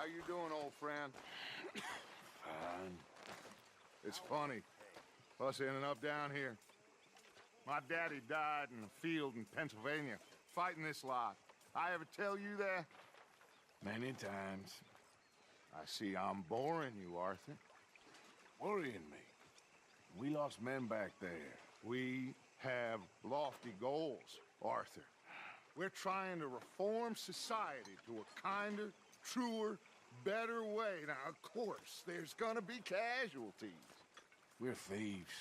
How you doing, old friend? Fine. It's funny, us ending up down here. My daddy died in a field in Pennsylvania, fighting this lot. I ever tell you that? Many times. I see I'm boring you, Arthur. Worrying me. We lost men back there. We have lofty goals, Arthur. We're trying to reform society to a kinder, truer, better way. Now, of course, there's gonna be casualties. We're thieves.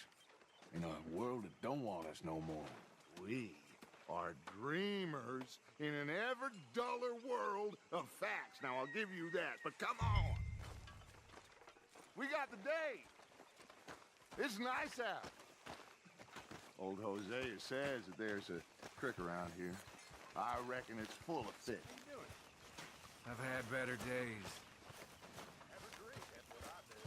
In a world that don't want us no more. We are dreamers in an ever duller world of facts. Now, I'll give you that, but come on. We got the day. It's nice out. Old Hosea says that there's a creek around here. I reckon it's full of fish. I've had better days. Have a drink, that's what I do.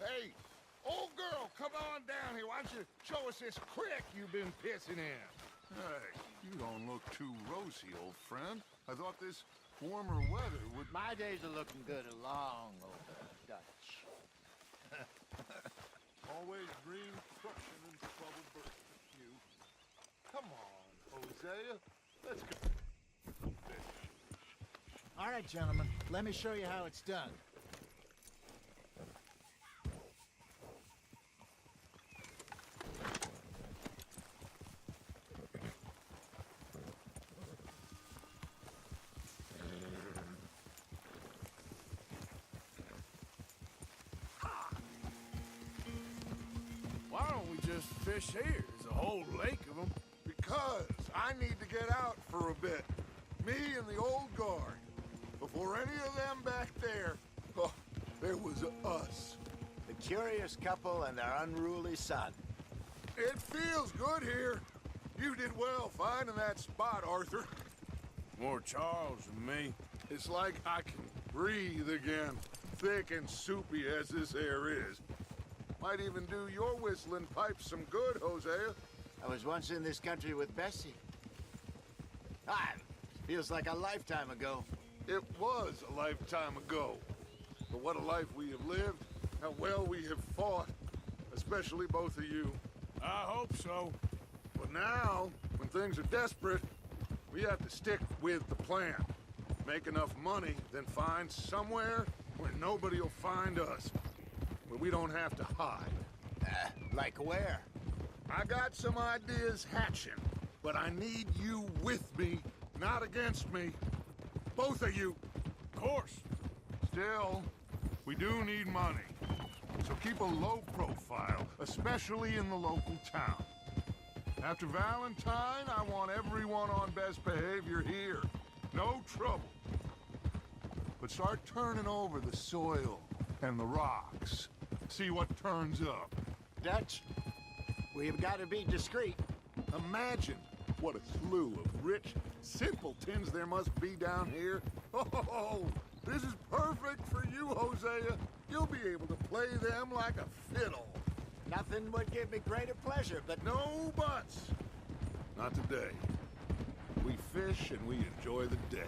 Hey, old girl, come on down here. Why don't you show us this creek you've been pissing in? Hey, you don't look too rosy, old friend. I thought this warmer weather would... My days are looking good along over Dutch. Always dream crushing and trouble bursting you. Come on, Hosea. Let's go. All right, gentlemen, let me show you how it's done. Why don't we just fish here? There's a whole lake of them. Because I need to get out for a bit. Me and the old guard. Before any of them back there, oh, there was us. The curious couple and their unruly son. It feels good here. You did well finding that spot, Arthur. More Charles than me. It's like I can breathe again, thick and soupy as this air is. Might even do your whistling pipes some good, Hosea. I was once in this country with Bessie. Feels like a lifetime ago. It was a lifetime ago. But what a life we have lived, how well we have fought, especially both of you. I hope so. But now, when things are desperate, we have to stick with the plan. Make enough money, then find somewhere where nobody will find us. Where we don't have to hide. Like where? I got some ideas hatching, but I need you with me, not against me. Both of you. Of course. Still, we do need money. So keep a low profile, especially in the local town. After Valentine, I want everyone on best behavior here. No trouble. But start turning over the soil and the rocks. See what turns up. Dutch, we've got to be discreet. Imagine what a slew of rich simpletons there must be down here. Oh, this is perfect for you, Hosea. You'll be able to play them like a fiddle. Nothing would give me greater pleasure, but No buts. Not today. We fish and we enjoy the day.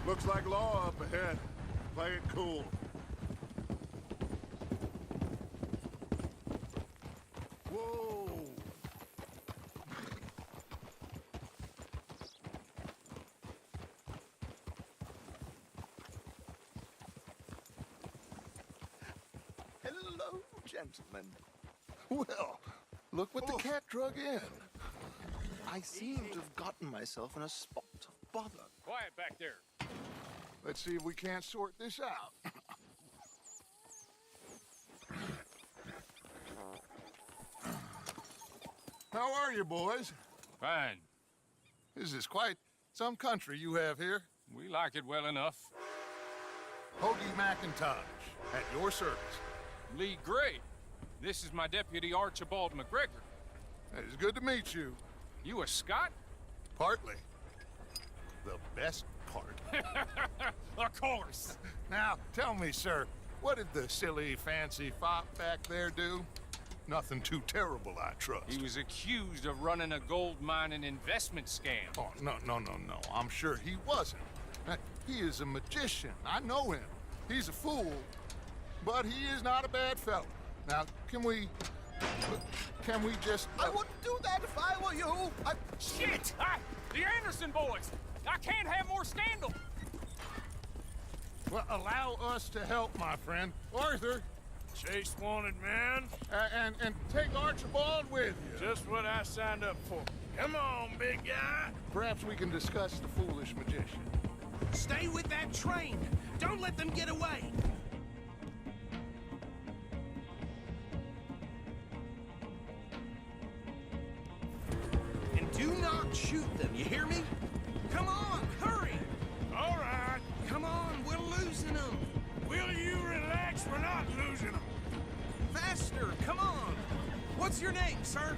Looks like law up ahead. Play it cool. Whoa! hello, gentlemen. Well, look what the cat drug in. I seem to have gotten myself in a spot of bother. Quiet back there. Let's see if we can't sort this out. How are you, boys? Fine. This is quite some country you have here. We like it well enough. Hoagie McIntosh, at your service. Lee Gray. This is my deputy Archibald McGregor. It's good to meet you. You a Scot? Partly. The best part. Of course. Now, tell me, sir, what did the silly, fancy fop back there do? Nothing too terrible, I trust. He was accused of running a gold mining investment scam. Oh, no. I'm sure he wasn't. He is a magician. I know him. He's a fool, but he is not a bad fellow. Now, can we just... I wouldn't do that if I were you. Shit! The Anderson boys! I can't have more scandal! Well, allow us to help, my friend. Arthur, Chase wanted man. and take Archibald with you. Just what I signed up for. Come on, big guy. Perhaps we can discuss the foolish magician. Stay with that train. Don't let them get away. And do not shoot them, you hear me? Come on, hurry! All right. Come on, we're losing them. Will you relax? We're not losing them. Faster, come on. What's your name, sir?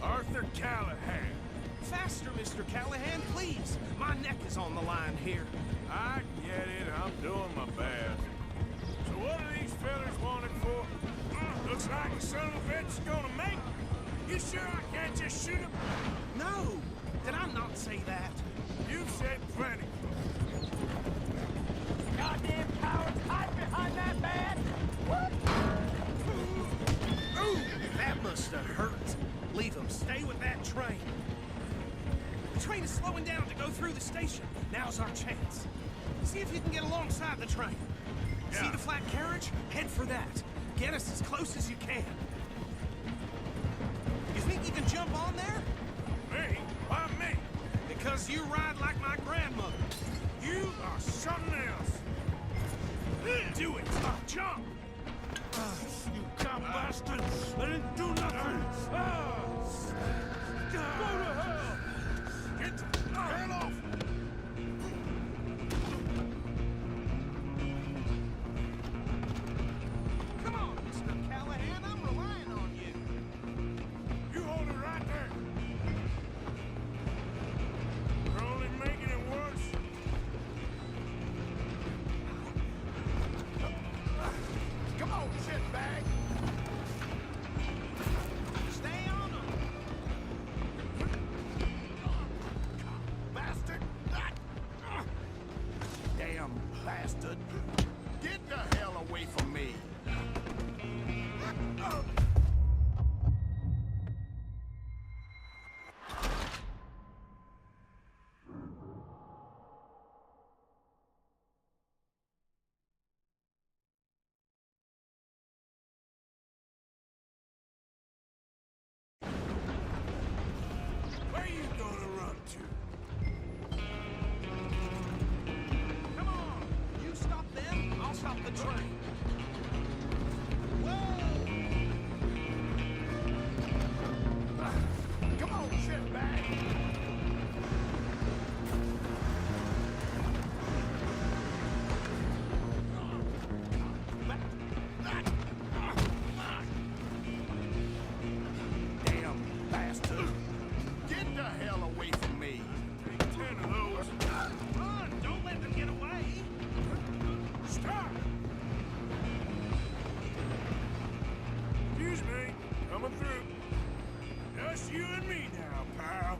Arthur Callahan. Faster, Mr. Callahan, please. My neck is on the line here. I get it. I'm doing my best. So what are these fellas wanted for? Looks like the son of a bitch is gonna make it. You sure I can't just shoot him? No, did I not say that? You've said plenty. Goddamn cowards hide behind that man! What? Ooh, that must have hurt. Leave them. Stay with that train. The train is slowing down to go through the station. Now's our chance. See if you can get alongside the train. See Yeah. the flat carriage? Head for that. Get us as close as you can. You think you can jump on there? Me? Why me? Because you ride like my grandmother. You are something else. Do it. Jump. You cop bastard! I didn't do nothing! Go to hell! Get off! Come on, Mr. Callahan. I'm relying on you. You hold it right there! You're only making it worse. Come on, shitbag. Stay on them. Bastard. Damn bastard. Get the hell away from me. Where you gonna run to? Come on. You stop them, I'll stop the train. Come on, shitbag. Damn bastard. Get the hell away from me. Take 10 of those. Run, don't let them get away. Stop! Excuse me. Coming through. Just you and me now, pal.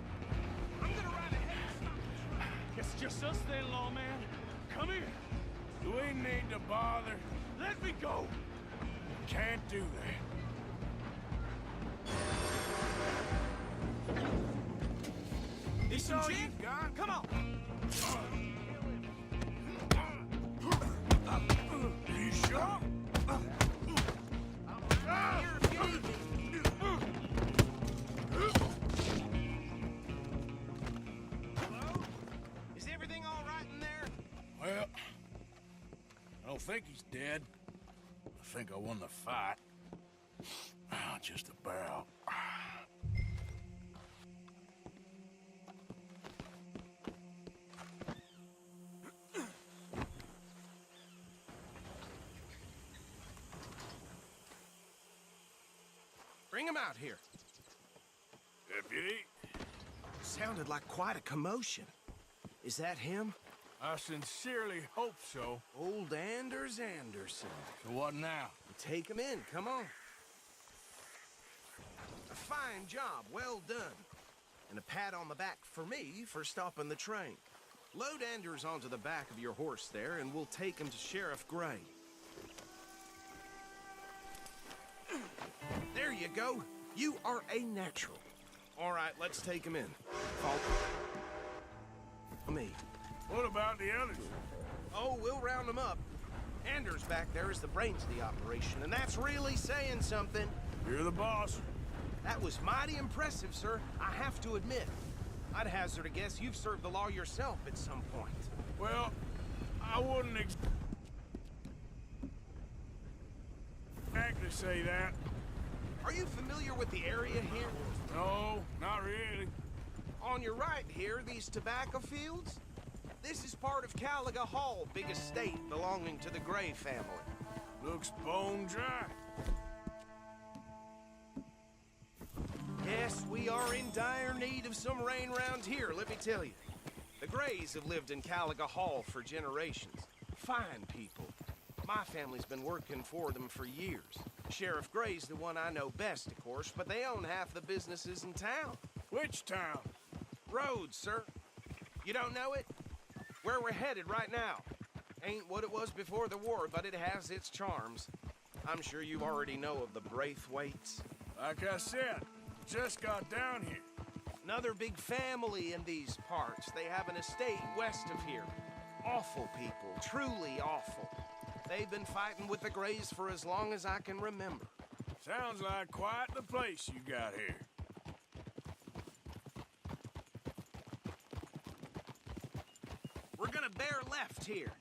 I'm gonna ride ahead and stop the train. It's just us then, lawman. Come here. Do we need to bother? Let me go. Can't do that. This So some you jig? got? Come on. You sure? Here if you need me. Hello? Is everything all right in there? Well, I don't think he's dead. I think I won the fight. Just about. Bring him out here. Deputy, Sounded like quite a commotion. Is that him? I sincerely hope so. Old Anders Anderson. So what now? Take him in, come on. Fine job, well done. And a pat on the back for me for stopping the train. Load Anders onto the back of your horse there, and we'll take him to Sheriff Gray. There you go. You are a natural. All right, let's take him in. Follow me. What about the others? Oh, we'll round them up. Anders back there is the brains of the operation, and that's really saying something. You're the boss. That was mighty impressive, sir. I have to admit. I'd hazard a guess you've served the law yourself at some point. Well, I wouldn't exactly say that. Are you familiar with the area here? No, not really. On your right here, these tobacco fields? This is part of Caliga Hall, big estate belonging to the Gray family. Looks bone dry. Yes, we are in dire need of some rain round here, let me tell you. The Grays have lived in Caliga Hall for generations. Fine people. My family's been working for them for years. Sheriff Gray's the one I know best, of course, but they own half the businesses in town. Which town? Rhodes, sir. You don't know it? Where we're headed right now. Ain't what it was before the war, but it has its charms. I'm sure you already know of the Braithwaites. Like I said, just got down here. Another big family in these parts. They have an estate west of here. Awful people, truly awful. They've been fighting with the Grays for as long as I can remember. Sounds like quite the place you got here. We're gonna bear left here.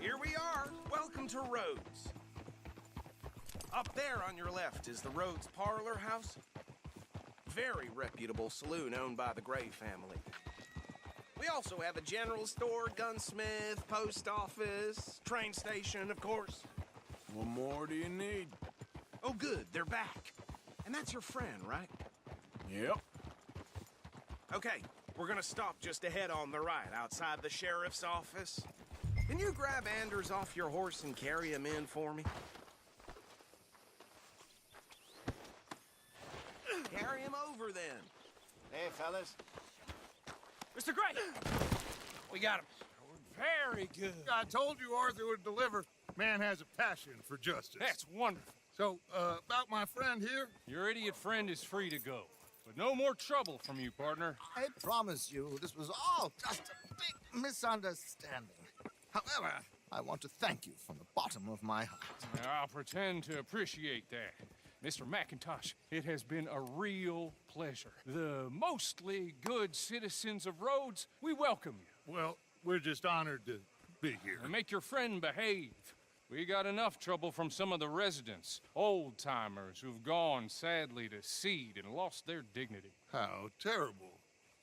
Here we are. Welcome to Rhodes. Up there on your left is the Rhodes Parlor House. Very reputable saloon owned by the Gray family. We also have a general store, gunsmith, post office, train station, of course. What more do you need? Oh, good, they're back. And that's your friend, right? Yep. Okay, we're gonna stop just ahead on the right, outside the sheriff's office. Can you grab Anders off your horse and carry him in for me? Carry him over, then. Hey, fellas. Mr. Gray! We got him. Very good. I told you Arthur would deliver. Man has a passion for justice. That's wonderful. So, about my friend here? Your idiot friend is free to go. But no more trouble from you, partner. I promise you, this was all just a big misunderstanding. However, I want to thank you from the bottom of my heart. I'll pretend to appreciate that. Mr. McIntosh, it has been a real pleasure. The mostly good citizens of Rhodes, we welcome you. Well, we're just honored to be here. And make your friend behave. We got enough trouble from some of the residents, old-timers who've gone, sadly, to seed and lost their dignity. How terrible.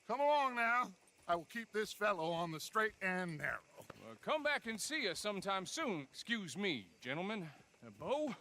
Come along now. I will keep this fellow on the straight and narrow. Come back and see us sometime soon. Excuse me, gentlemen. Bo,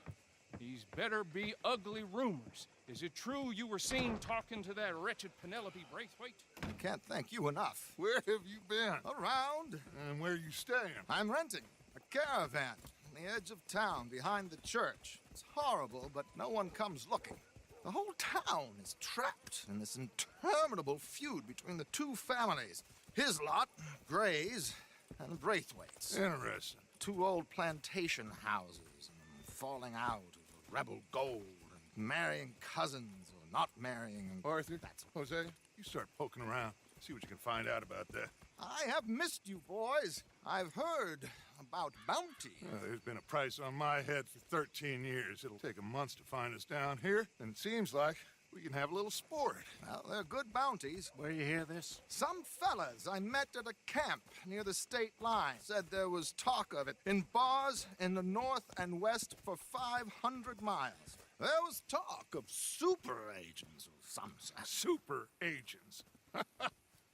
these better be ugly rumors. Is it true you were seen talking to that wretched Penelope Braithwaite? I can't thank you enough. Where have you been? Around. And where you staying? I'm renting a caravan on the edge of town behind the church. It's horrible, but no one comes looking. The whole town is trapped in this interminable feud between the two families. His lot, Gray's, and Braithwaite's. Interesting. Two old plantation houses, and falling out over rebel gold, and marrying cousins or not marrying. And Arthur, that's Jose, you start poking around. See what you can find out about that. I have missed you, boys. I've heard about bounty. There's been a price on my head for 13 years. It'll take a month to find us down here, and it seems like we can have a little sport. Well, they're good bounties. Where you hear this? Some fellas I met at a camp near the state line said there was talk of it in bars in the north and west for 500 miles. There was talk of super agents of some sort. Super agents.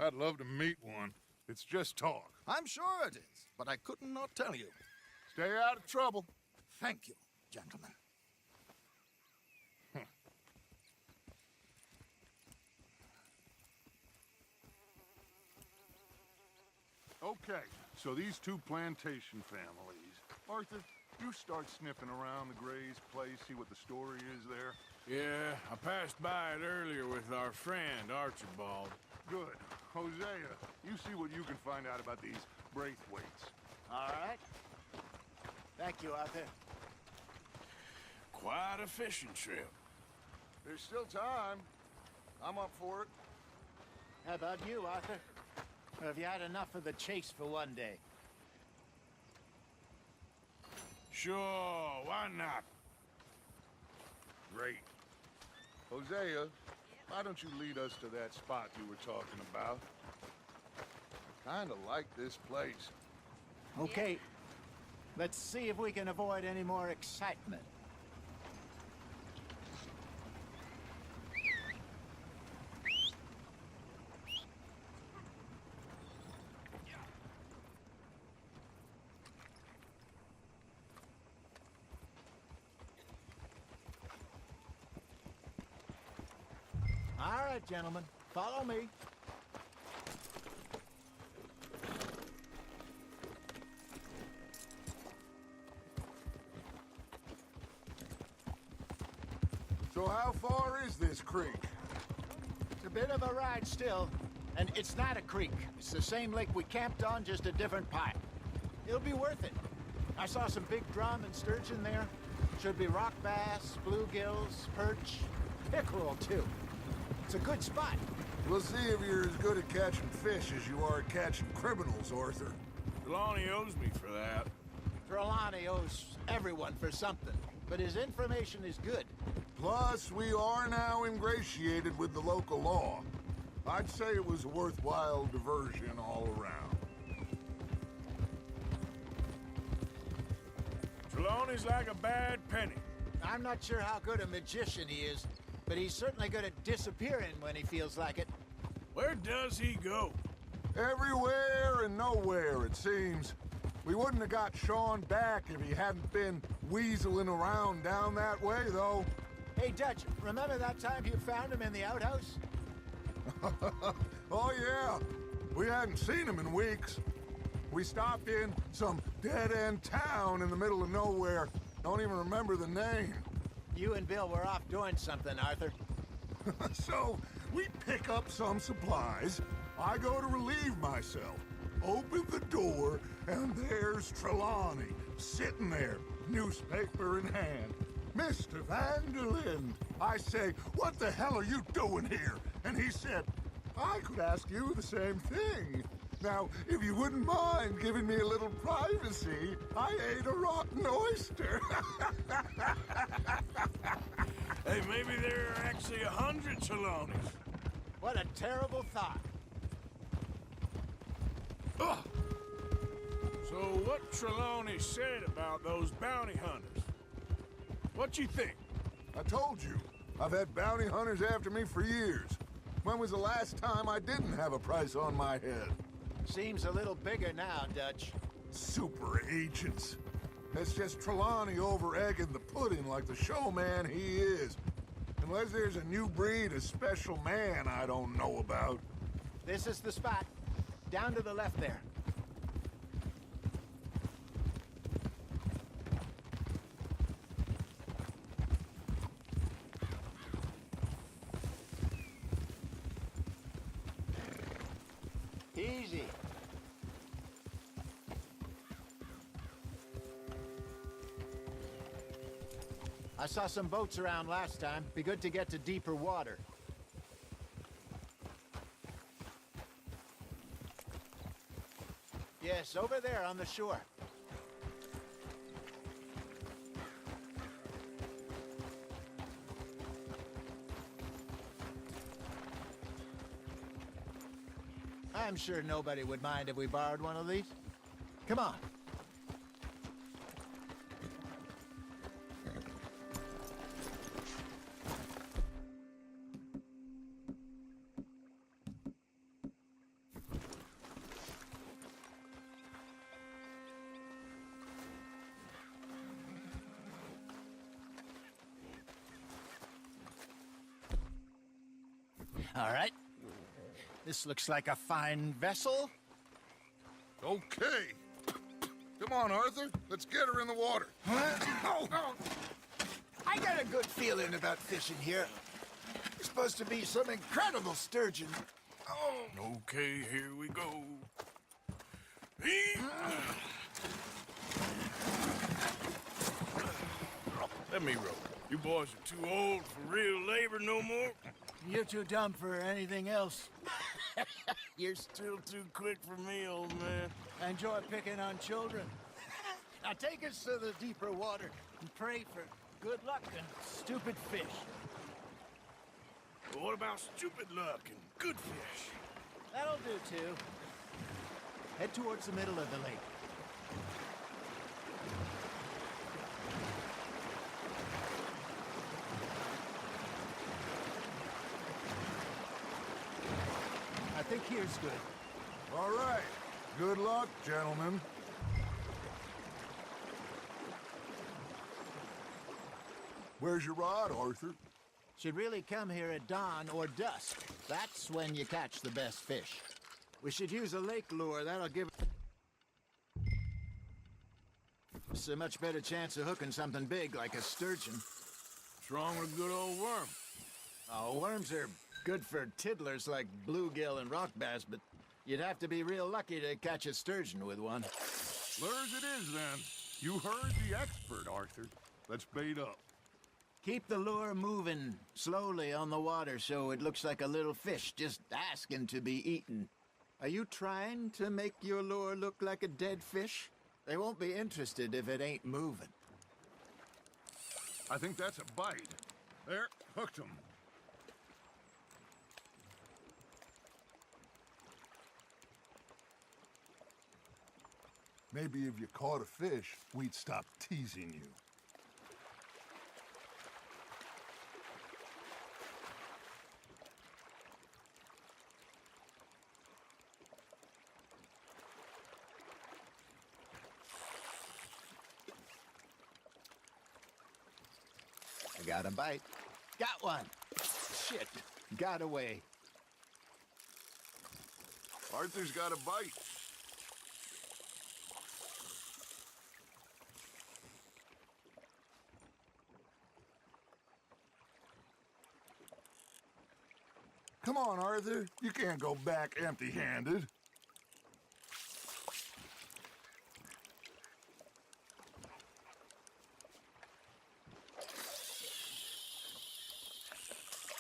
I'd love to meet one. It's just talk. I'm sure it is, but I could not tell you. Stay out of trouble. Thank you, gentlemen. Okay, so these two plantation families. Arthur, you start sniffing around the Gray's place, see what the story is there. Yeah, I passed by it earlier with our friend, Archibald. Good. Hosea, you see what you can find out about these Braithwaites. All right. Thank you, Arthur. Quite a fishing trip. There's still time. I'm up for it. How about you, Arthur? Or have you had enough of the chase for one day? Sure, why not? Great. Hosea, why don't you lead us to that spot you were talking about? I kinda like this place. Okay. Let's see if we can avoid any more excitement. All right, gentlemen, follow me. So how far is this creek? It's a bit of a ride still, and it's not a creek. It's the same lake we camped on, just a different pipe. It'll be worth it. I saw some big drum and sturgeon there. Should be rock bass, bluegills, perch, pickerel too. It's a good spot. We'll see if you're as good at catching fish as you are at catching criminals, Arthur. Trelawney owes me for that. Trelawney owes everyone for something, but his information is good. Plus, we are now ingratiated with the local law. I'd say it was a worthwhile diversion all around. Trelawney's like a bad penny. I'm not sure how good a magician he is, but he's certainly good at disappearing when he feels like it. Where does he go? Everywhere and nowhere, it seems. We wouldn't have got Sean back if he hadn't been weaseling around down that way, though. Hey, Dutch, remember that time you found him in the outhouse? Oh, yeah. We hadn't seen him in weeks. We stopped in some dead-end town in the middle of nowhere. Don't even remember the name. You and Bill were off doing something, Arthur. So, we pick up some supplies. I go to relieve myself. Open the door, and there's Trelawney, sitting there, newspaper in hand. Mr. Vanderlyn. I say, what the hell are you doing here? And he said, I could ask you the same thing. Now, if you wouldn't mind giving me a little privacy, I ate a rotten oyster. Hey, maybe there are actually 100 Trelawneys. What a terrible thought. Ugh. So what Trelawney said about those bounty hunters? What you think? I told you, I've had bounty hunters after me for years. When was the last time I didn't have a price on my head? Seems a little bigger now, Dutch. Super agents. That's just Trelawney over-egging the pudding like the showman he is. Unless there's a new breed of special man I don't know about. This is the spot. Down to the left there. Easy. I saw some boats around last time. Be good to get to deeper water. Yes, over there on the shore. I'm sure nobody would mind if we borrowed one of these. Come on. All right. This looks like a fine vessel. Okay. Come on, Arthur. Let's get her in the water. Oh. I got a good feeling about fishing here. It's supposed to be some incredible sturgeon. Oh. Okay, here we go. Let me row. You boys are too old for real labor no more. You're too dumb for anything else. You're still too quick for me, old man. I enjoy picking on children. Now take us to the deeper water and pray for good luck and stupid fish. But what about stupid luck and good fish? That'll do, too. Head towards the middle of the lake. I think here's good. All right. Good luck, gentlemen. Where's your rod, Arthur? Should really come here at dawn or dusk. That's when you catch the best fish. We should use a lake lure. That'll give us a much better chance of hooking something big like a sturgeon. What's wrong with a good old worm? Oh, worms are good for tiddlers like bluegill and rock bass, but you'd have to be real lucky to catch a sturgeon with one. Lures it is, then. You heard the expert, Arthur. Let's bait up. Keep the lure moving slowly on the water so it looks like a little fish just asking to be eaten. Are you trying to make your lure look like a dead fish? They won't be interested if it ain't moving. I think that's a bite. There, hooked him. Maybe if you caught a fish, we'd stop teasing you. I got a bite. Got one. Shit. Got away. Arthur's got a bite. Come on, Arthur. You can't go back empty-handed.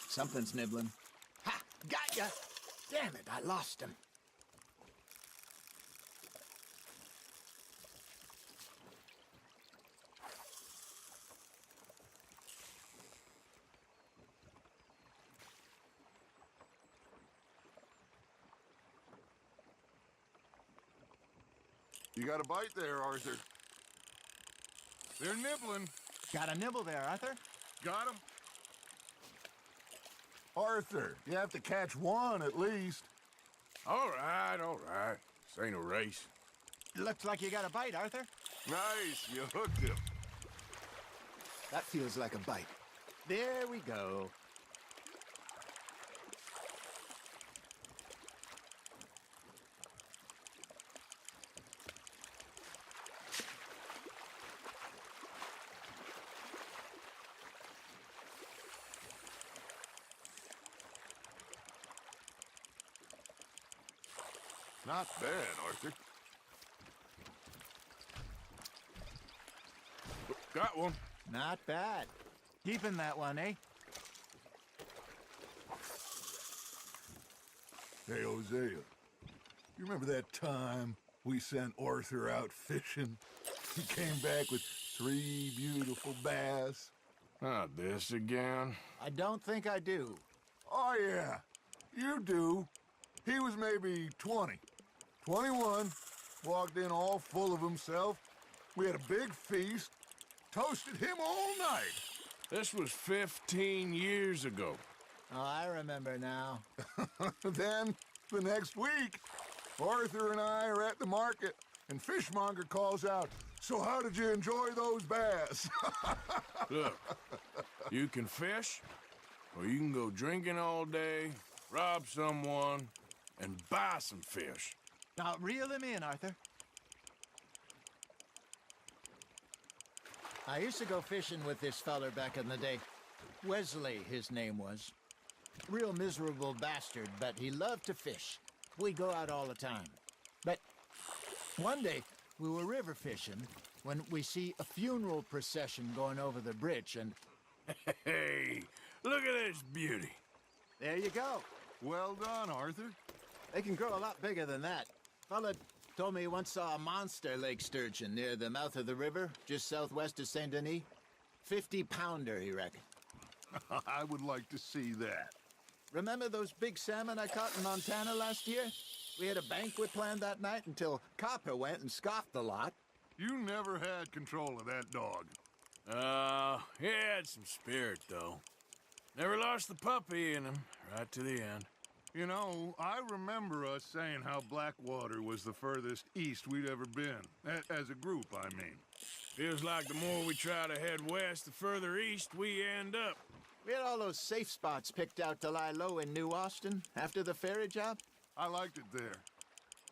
Something's nibbling. Ha! Got ya! Damn it, I lost him. You got a bite there, Arthur. They're nibbling. Got a nibble there, Arthur. Got him. Arthur, you have to catch one at least. All right, all right. This ain't a race. Looks like you got a bite, Arthur. Nice, you hooked him. That feels like a bite. There we go. Not bad, Arthur. Got one. Not bad. Keeping that one, eh? Hey, Hosea. You remember that time we sent Arthur out fishing? He came back with 3 beautiful bass. Not this again. I don't think I do. Oh, yeah. You do. He was maybe 20. 21. Walked in all full of himself. We had a big feast. Toasted him all night. This was 15 years ago. Oh, I remember now. Then, the next week, Arthur and I are at the market, and Fishmonger calls out, "So how did you enjoy those bass?" Look, you can fish, or you can go drinking all day, rob someone, and buy some fish. Now, reel him in, Arthur. I used to go fishing with this feller back in the day. Wesley, his name was. Real miserable bastard, but he loved to fish. We'd go out all the time. But one day, we were river fishing when we see a funeral procession going over the bridge, and Hey, look at this beauty. there you go. Well done, Arthur. They can grow a lot bigger than that. Fella told me he once saw a monster lake sturgeon near the mouth of the river, just southwest of Saint Denis. 50-pounder, he reckoned. I would like to see that. Remember those big salmon I caught in Montana last year? We had a banquet planned that night until Copper went and scoffed the lot. You never had control of that dog. He had some spirit, though. Never lost the puppy in him, right to the end. You know, I remember us saying how Blackwater was the furthest east we'd ever been. As a group, I mean. Feels like the more we try to head west, the further east we end up. We had all those safe spots picked out to lie low in New Austin after the ferry job. I liked it there.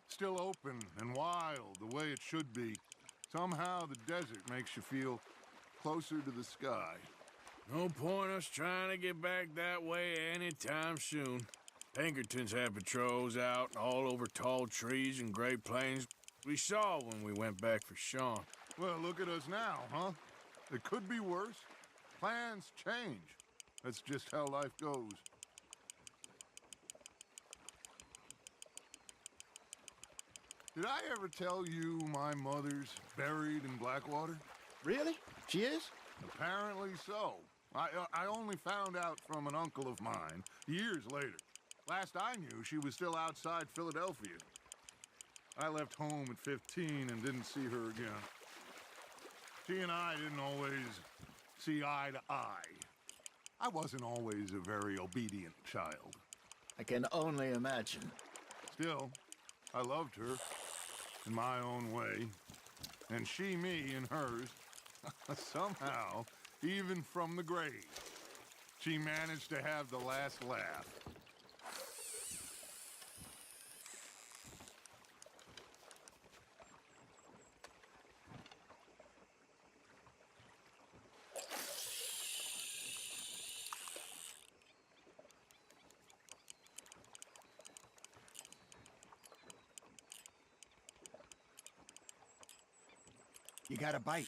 Still open and wild, the way it should be. Somehow the desert makes you feel closer to the sky. No point us trying to get back that way anytime soon. Pinkertons had patrols out all over tall trees and Great Plains. We saw when we went back for Sean. Well, look at us now, huh? It could be worse. Plans change. That's just how life goes. Did I ever tell you my mother's buried in Blackwater? Really? She is? Apparently so. I only found out from an uncle of mine years later. Last I knew, she was still outside Philadelphia. I left home at 15 and didn't see her again. She and I didn't always see eye to eye. I wasn't always a very obedient child. I can only imagine. Still, I loved her in my own way, and she me in hers. Somehow, even from the grave, she managed to have the last laugh. You got a bite.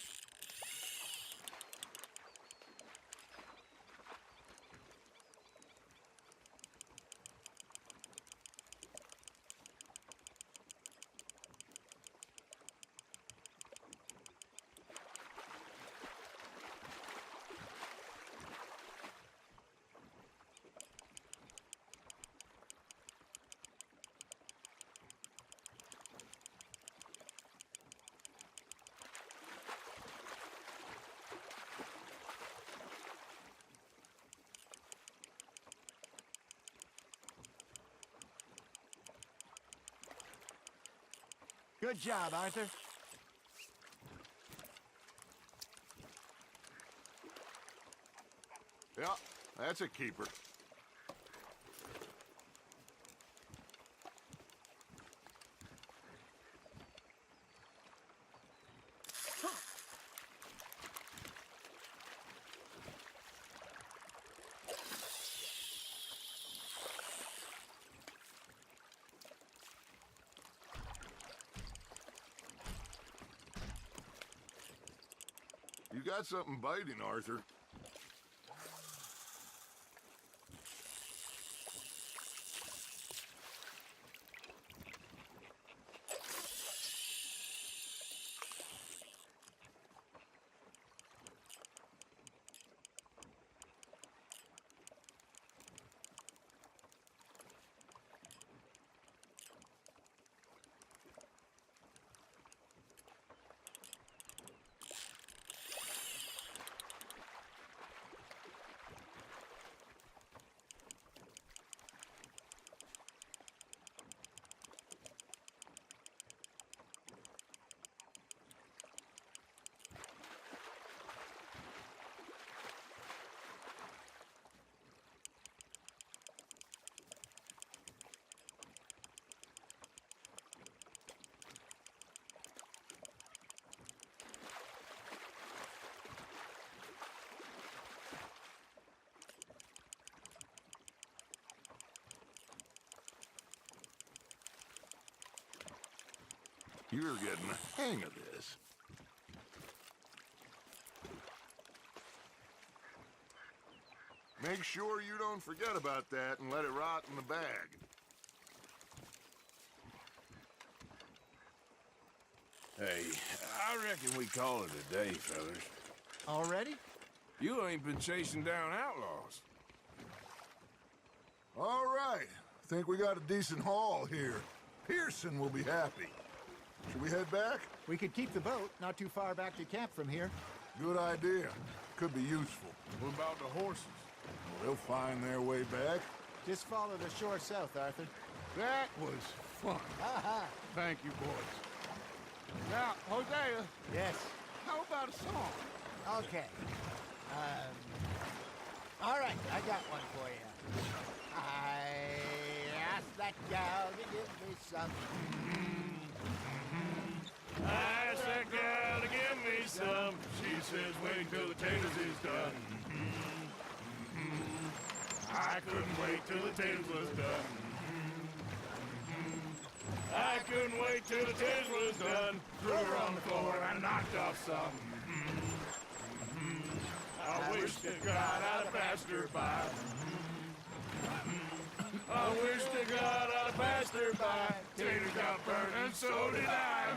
Good job, Arthur. Yeah, that's a keeper. You got something biting, Arthur. You're getting the hang of this. Make sure you don't forget about that and let it rot in the bag. Hey, I reckon we call it a day, fellas. Already? You ain't been chasing down outlaws. All right. Think we got a decent haul here. Pearson will be happy. Should we head back? We could keep the boat not too far back to camp from here. Good idea. Could be useful. What about the horses? They'll find their way back. Just follow the shore south, Arthur. That was fun. Thank you, boys. Now, Hosea, Yes. how about a song? Okay. All right, I got one for you. I asked that gal to give me some. I asked that gal to give me some. She says wait till the taters is done. I couldn't wait till the taters was done. I couldn't wait till the taters was done. Threw her on the floor and knocked off some. I wish to God I'd have passed her by. I wish to God I'd have passed her by. Tater got burned and so did I.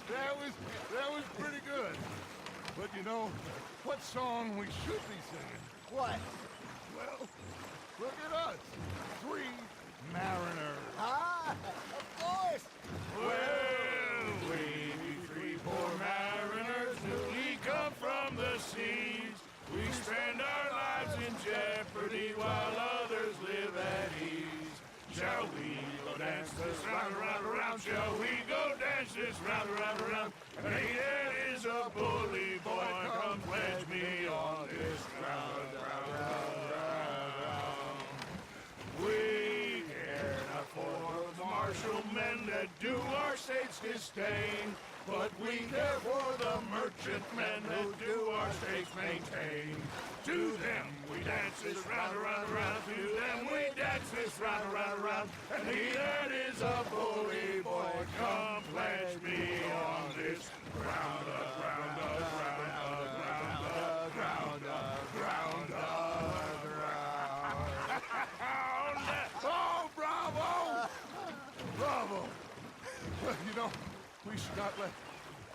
That was pretty good. But you know, what song we should be singing? What? Well, look at us. 3 mariners. Ah, of course. Well, we three poor mariners newly come from the seas. We spend our lives in jeopardy while others live at ease. Shall we go dance this round, around, around? Shall we go dance this round, around, around? And he that is a bully boy, come pledge me on this round, round, round, round, round. We care not for the martial men that do our state's disdain, but we care for the merchant men that do our states maintain. To them we dance this round, around, around. To them we dance this round, around, around. And he that is a bully boy, come pledge me on this round up, round up, round up, round up, round up, round up, round up. Oh, bravo! Bravo! Well, you know, we should not let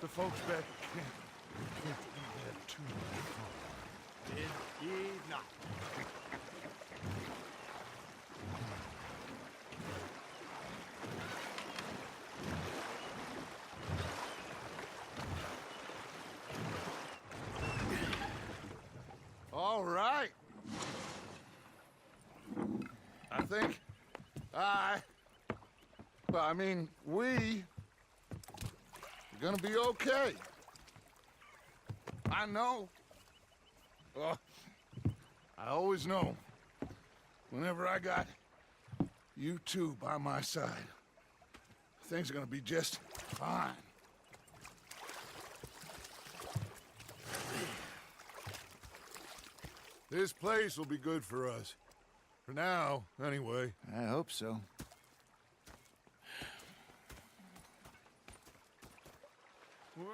the folks back at camp get that too much. Indeed not. All right. I think we are gonna be okay. I know. I always know. Whenever I got you two by my side, things are gonna be just fine. This place will be good for us. For now, anyway. I hope so. Well,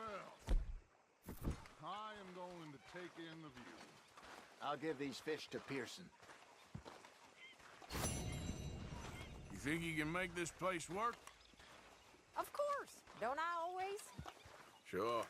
I am going to take in the view. I'll give these fish to Pearson. You think you can make this place work? Of course. Don't I always? Sure.